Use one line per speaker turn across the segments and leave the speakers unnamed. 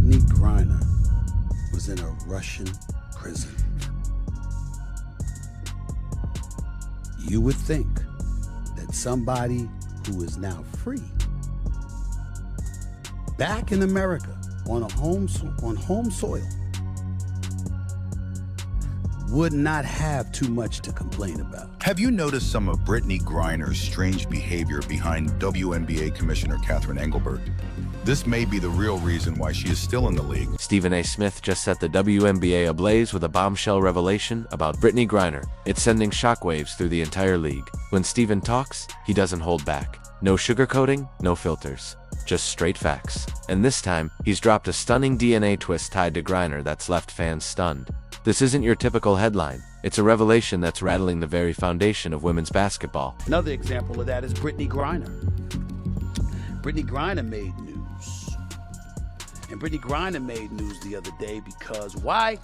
Brittney Griner was in a Russian prison. You would think that somebody who is now free, back in America on home soil, would not have too much to complain about.
Have you noticed some of Brittney Griner's strange behavior behind WNBA Commissioner Catherine Engelbert? This may be the real reason why she is still in the league.
Stephen A. Smith just set the WNBA ablaze with a bombshell revelation about Brittney Griner. It's sending shockwaves through the entire league. When Stephen talks, he doesn't hold back. No sugarcoating, no filters. Just straight facts. And this time, he's dropped a stunning DNA twist tied to Griner that's left fans stunned. This isn't your typical headline. It's a revelation that's rattling the very foundation of women's basketball.
Another example of that is Brittney Griner. Brittney Griner made news. And Brittney Griner made news the other day because why?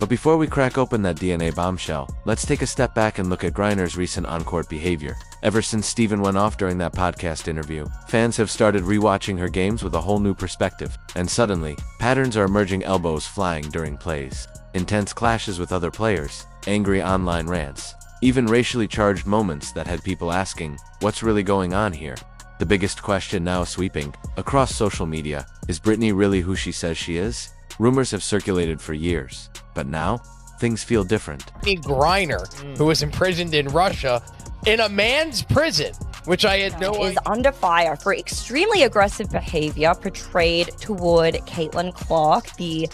But before we crack open that DNA bombshell, let's take a step back and look at Griner's recent on-court behavior. Ever since Stephen went off during that podcast interview, fans have started rewatching her games with a whole new perspective. And suddenly, patterns are emerging, elbows flying during plays, intense clashes with other players, angry online rants, even racially charged moments that had people asking, what's really going on here? The biggest question now sweeping across social media, is Brittney really who she says she is? Rumors have circulated for years, but now, things feel different.
Brittney Griner, who was imprisoned in Russia, in a man's prison, which I had no idea.
Is under fire for extremely aggressive behavior portrayed toward Caitlin Clark, the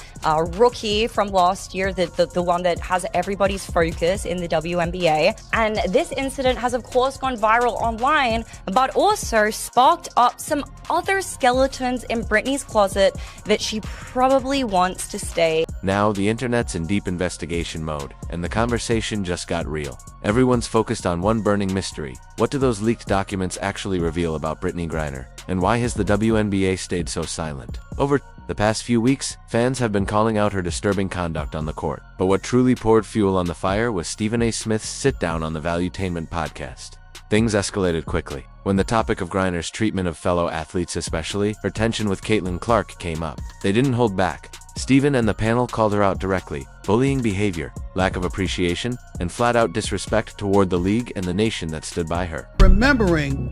rookie from last year, the one that has everybody's focus in the WNBA. And this incident has, of course, gone viral online, but also sparked up some other skeletons in Brittney's closet that she probably wants to stay.
Now, the internet's in deep investigation mode, and the conversation just got real. Everyone's focused on one burning mystery. What do those leaked documents actually reveal about Brittney Griner? And why has the WNBA stayed so silent? Over the past few weeks, fans have been calling out her disturbing conduct on the court. But what truly poured fuel on the fire was Stephen A. Smith's sit-down on the Valuetainment podcast. Things escalated quickly. When the topic of Griner's treatment of fellow athletes, especially her tension with Caitlin Clark, came up, they didn't hold back. Stephen and the panel called her out directly. Bullying behavior, lack of appreciation, and flat-out disrespect toward the league and the nation that stood by her.
Remembering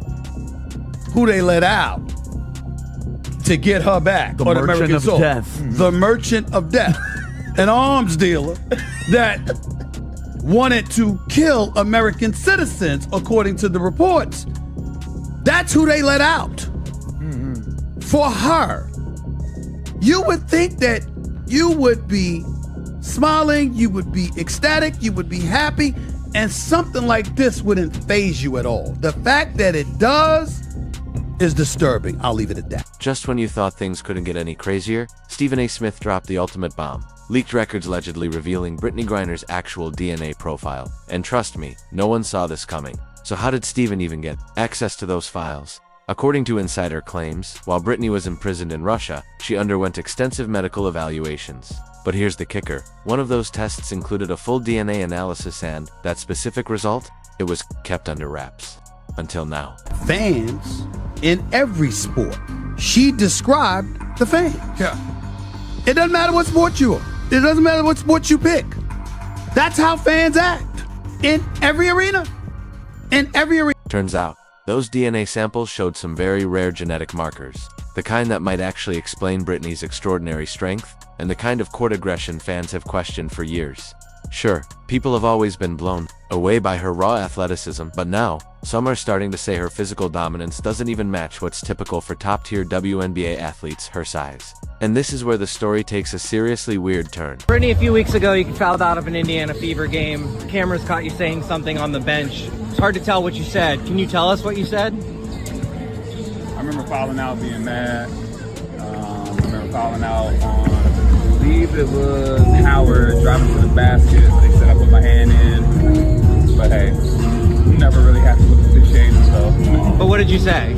who they let out to get her back.
The Merchant of Death.
The Merchant of Death. An arms dealer that wanted to kill American citizens, according to the reports. That's who they let out. For her. You would think that you would be smiling, you would be ecstatic, you would be happy, and something like this wouldn't faze you at all. The fact that it does is disturbing. I'll leave it at that.
Just when you thought things couldn't get any crazier, Stephen A. Smith dropped the ultimate bomb. Leaked records allegedly revealing Brittney Griner's actual DNA profile. And trust me, no one saw this coming. So how did Stephen even get access to those files? According to insider claims, while Brittney was imprisoned in Russia, she underwent extensive medical evaluations. But here's the kicker. One of those tests included a full DNA analysis, and that specific result, it was kept under wraps. Until now.
Fans in every sport. She described the fans.
Yeah.
It doesn't matter what sport you are. It doesn't matter what sport you pick. That's how fans act. In every arena. In every arena.
Turns out, those DNA samples showed some very rare genetic markers, the kind that might actually explain Brittney's extraordinary strength, and the kind of court aggression fans have questioned for years. Sure, people have always been blown away by her raw athleticism, but now, some are starting to say her physical dominance doesn't even match what's typical for top-tier WNBA athletes her size. And this is where the story takes a seriously weird turn.
Brittney, a few weeks ago, you fouled out of an Indiana Fever game. Cameras caught you saying something on the bench. It's hard to tell what you said. Can you tell us what you said?
I remember fouling out, being mad. I remember fouling out on, I believe it was Howard, driving to the basket. They said I put my hand in. But hey, you never really have to look at the shades and stuff.
But what did you say?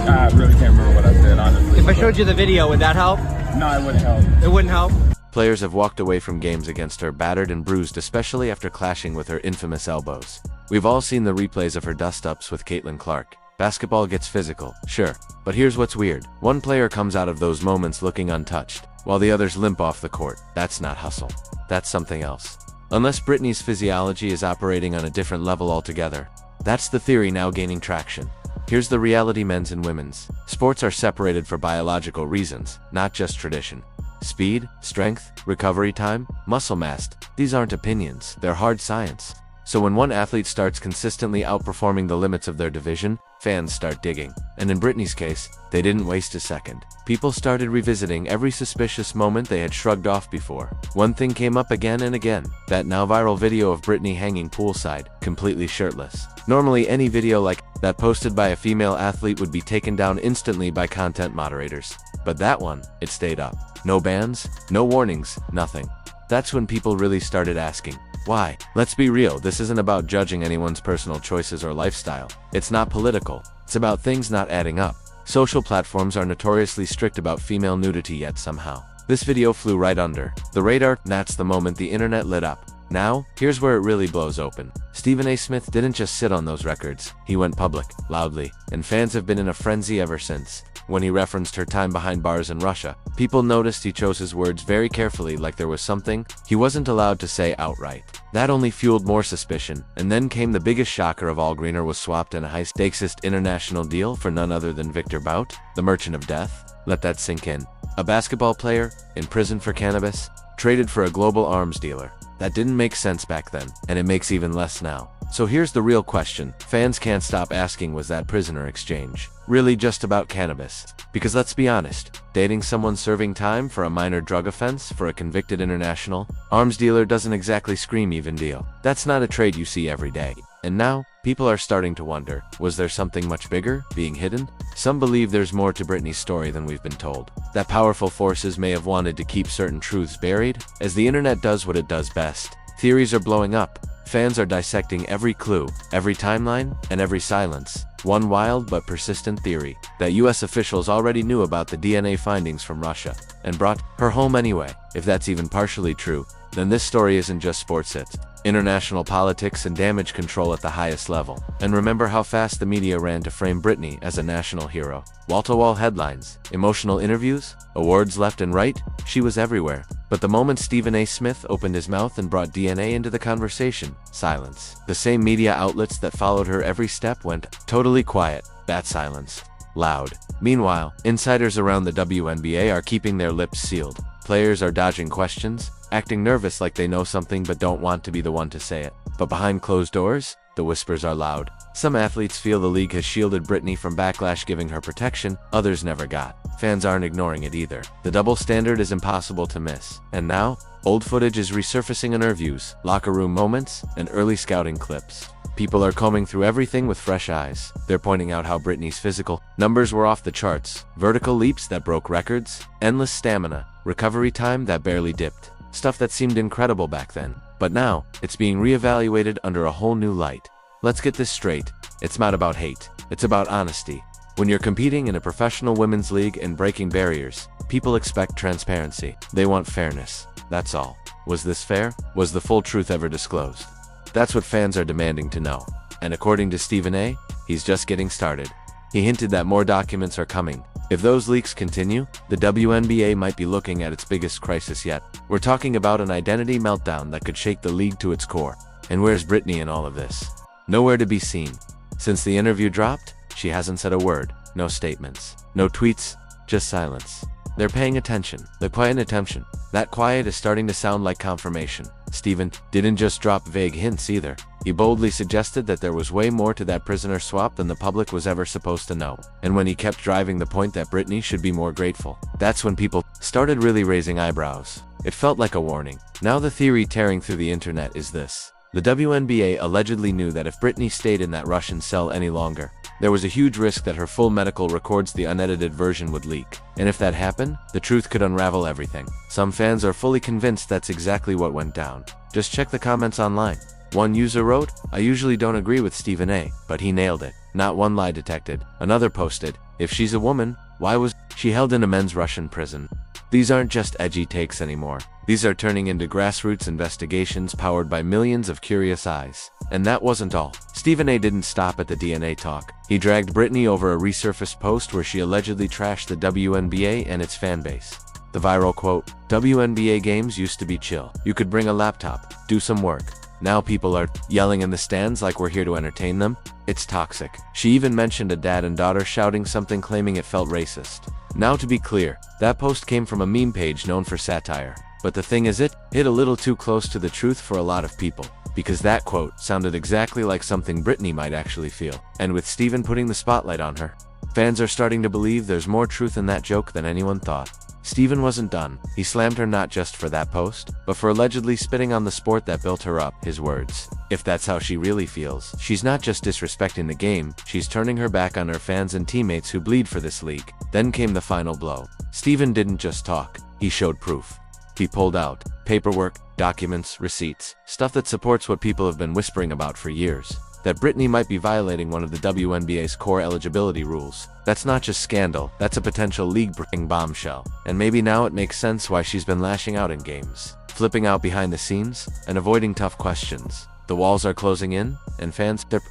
I really can't remember what I said, honestly.
If I showed you the video, would that help?
No, it wouldn't help.
It wouldn't help?
Players have walked away from games against her battered and bruised, especially after clashing with her infamous elbows. We've all seen the replays of her dust-ups with Caitlin Clark, Basketball gets physical, sure. But here's what's weird. One player comes out of those moments looking untouched, while the others limp off the court. That's not hustle. That's something else. Unless Brittney's physiology is operating on a different level altogether. That's the theory now gaining traction. Here's the reality: men's and women's sports are separated for biological reasons, not just tradition. Speed, strength, recovery time, muscle mass, these aren't opinions, they're hard science. So when one athlete starts consistently outperforming the limits of their division, fans start digging. And in Brittney's case, they didn't waste a second. People started revisiting every suspicious moment they had shrugged off before. One thing came up again and again: that now viral video of Brittney hanging poolside, completely shirtless. Normally any video like that posted by a female athlete would be taken down instantly by content moderators. But that one, it stayed up. No bans, no warnings, nothing. That's when people really started asking, why? Let's be real, this isn't about judging anyone's personal choices or lifestyle. It's not political. It's about things not adding up. Social platforms are notoriously strict about female nudity, yet somehow this video flew right under the radar. That's the moment the internet lit up. Now, here's where it really blows open. Stephen A. Smith didn't just sit on those records. He went public, loudly, and fans have been in a frenzy ever since. When he referenced her time behind bars in Russia, people noticed he chose his words very carefully, like there was something he wasn't allowed to say outright. That only fueled more suspicion, and then came the biggest shocker of all. Griner was swapped in a high-stakes international deal for none other than Victor Bout, the Merchant of Death. Let that sink in. A basketball player, in prison for cannabis, traded for a global arms dealer. That didn't make sense back then, and it makes even less now. So here's the real question fans can't stop asking: was that prisoner exchange really just about cannabis? Because let's be honest, dating someone serving time for a minor drug offense for a convicted international arms dealer doesn't exactly scream even deal. That's not a trade you see every day. And now, people are starting to wonder, was there something much bigger being hidden? Some believe there's more to Brittney's story than we've been told. That powerful forces may have wanted to keep certain truths buried, as the internet does what it does best. Theories are blowing up. Fans are dissecting every clue, every timeline, and every silence. One wild but persistent theory: that US officials already knew about the DNA findings from Russia and brought her home anyway. If that's even partially true, then this story isn't just sports, it's international politics and damage control at the highest level. And remember how fast the media ran to frame Brittney as a national hero. Wall-to-wall headlines, emotional interviews, awards left and right, she was everywhere. But the moment Stephen A. Smith opened his mouth and brought DNA into the conversation, silence. The same media outlets that followed her every step went totally quiet. That silence. Loud. Meanwhile, insiders around the WNBA are keeping their lips sealed. Players are dodging questions, acting nervous like they know something but don't want to be the one to say it. But behind closed doors, the whispers are loud. Some athletes feel the league has shielded Brittney from backlash, giving her protection others never got. Fans aren't ignoring it either. The double standard is impossible to miss. And now, old footage is resurfacing: interviews, locker room moments, and early scouting clips. People are combing through everything with fresh eyes. They're pointing out how Brittney's physical numbers were off the charts. Vertical leaps that broke records, endless stamina, recovery time that barely dipped. Stuff that seemed incredible back then. But now, it's being reevaluated under a whole new light. Let's get this straight. It's not about hate. It's about honesty. When you're competing in a professional women's league and breaking barriers, people expect transparency. They want fairness. That's all. Was this fair? Was the full truth ever disclosed? That's what fans are demanding to know. And according to Stephen A., he's just getting started. He hinted that more documents are coming. If those leaks continue, the WNBA might be looking at its biggest crisis yet. We're talking about an identity meltdown that could shake the league to its core. And where's Brittney in all of this? Nowhere to be seen. Since the interview dropped, she hasn't said a word. No statements. No tweets. Just silence. They're paying attention. They're paying attention. That quiet is starting to sound like confirmation. Stephen didn't just drop vague hints either. He boldly suggested that there was way more to that prisoner swap than the public was ever supposed to know. And when he kept driving the point that Brittney should be more grateful, that's when people started really raising eyebrows. It felt like a warning. Now the theory tearing through the internet is this: the WNBA allegedly knew that if Brittney stayed in that Russian cell any longer, there was a huge risk that her full medical records, the unedited version, would leak. And if that happened, the truth could unravel everything. Some fans are fully convinced that's exactly what went down. Just check the comments online. One user wrote, "I usually don't agree with Stephen A., but he nailed it. Not one lie detected." Another posted, "If she's a woman, why was she held in a men's Russian prison?" These aren't just edgy takes anymore. These are turning into grassroots investigations powered by millions of curious eyes. And that wasn't all. Stephen A. didn't stop at the DNA talk. He dragged Brittney over a resurfaced post where she allegedly trashed the WNBA and its fan base. The viral quote, "WNBA games used to be chill. You could bring a laptop, do some work. Now people are yelling in the stands like we're here to entertain them. It's toxic." She even mentioned a dad and daughter shouting something claiming it felt racist. Now to be clear, that post came from a meme page known for satire. But the thing is, it hit a little too close to the truth for a lot of people, because that quote sounded exactly like something Brittney might actually feel. And with Stephen putting the spotlight on her, fans are starting to believe there's more truth in that joke than anyone thought. Stephen wasn't done. He slammed her not just for that post, but for allegedly spitting on the sport that built her up. His words, "If that's how she really feels, she's not just disrespecting the game, she's turning her back on her fans and teammates who bleed for this league." Then came the final blow. Stephen didn't just talk, he showed proof. He pulled out paperwork, documents, receipts, stuff that supports what people have been whispering about for years. That Brittney might be violating one of the WNBA's core eligibility rules. That's not just scandal, that's a potential league-breaking bombshell. And maybe now it makes sense why she's been lashing out in games, flipping out behind the scenes, and avoiding tough questions. The walls are closing in, and fans, they're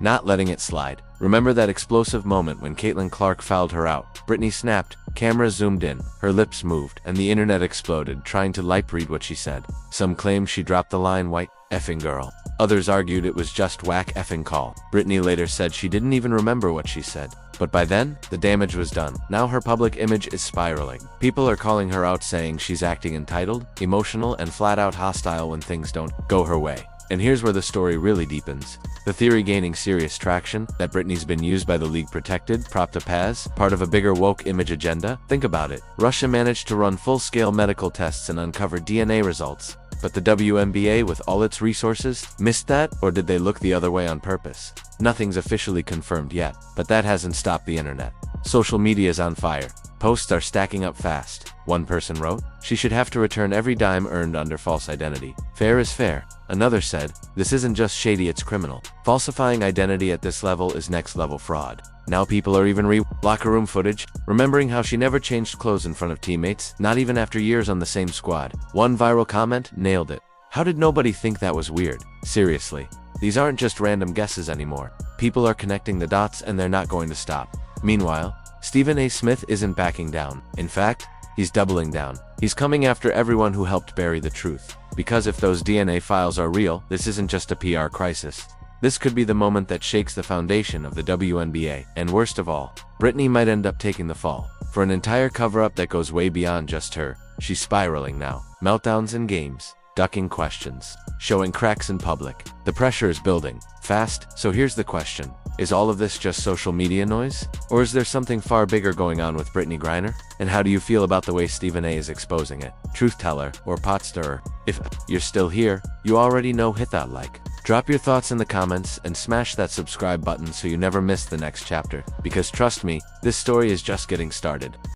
not letting it slide. Remember that explosive moment when Caitlin Clark fouled her out? Brittney snapped, cameras zoomed in, her lips moved, and the internet exploded, trying to lipe-read what she said. Some claimed she dropped the line, "white effing girl." Others argued it was just whack effing call. Brittney later said she didn't even remember what she said. But by then, the damage was done. Now her public image is spiraling. People are calling her out, saying she's acting entitled, emotional, and flat-out hostile when things don't go her way. And here's where the story really deepens. The theory gaining serious traction, that Brittney's been used by the league protected, propped up as part of a bigger woke image agenda. Think about it. Russia managed to run full-scale medical tests and uncover DNA results. But the WNBA, with all its resources, missed that? Or did they look the other way on purpose? Nothing's officially confirmed yet, but that hasn't stopped the internet. Social media is on fire. Posts are stacking up fast. One person wrote, "She should have to return every dime earned under false identity. Fair is fair." Another said, "This isn't just shady, it's criminal. Falsifying identity at this level is next-level fraud." Now people are even locker room footage, remembering how she never changed clothes in front of teammates, not even after years on the same squad. One viral comment nailed it. "How did nobody think that was weird?" Seriously, these aren't just random guesses anymore. People are connecting the dots and they're not going to stop. Meanwhile, Stephen A. Smith isn't backing down. In fact, he's doubling down. He's coming after everyone who helped bury the truth. Because if those DNA files are real, this isn't just a PR crisis. This could be the moment that shakes the foundation of the WNBA. And worst of all, Brittney might end up taking the fall. For an entire cover-up that goes way beyond just her. She's spiraling now. Meltdowns in games, ducking questions, showing cracks in public. The pressure is building, fast. So here's the question. Is all of this just social media noise? Or is there something far bigger going on with Brittney Griner? And how do you feel about the way Stephen A. is exposing it? Truth teller or pot stirrer? If you're still here, you already know, hit that like. Drop your thoughts in the comments and smash that subscribe button so you never miss the next chapter. Because trust me, this story is just getting started.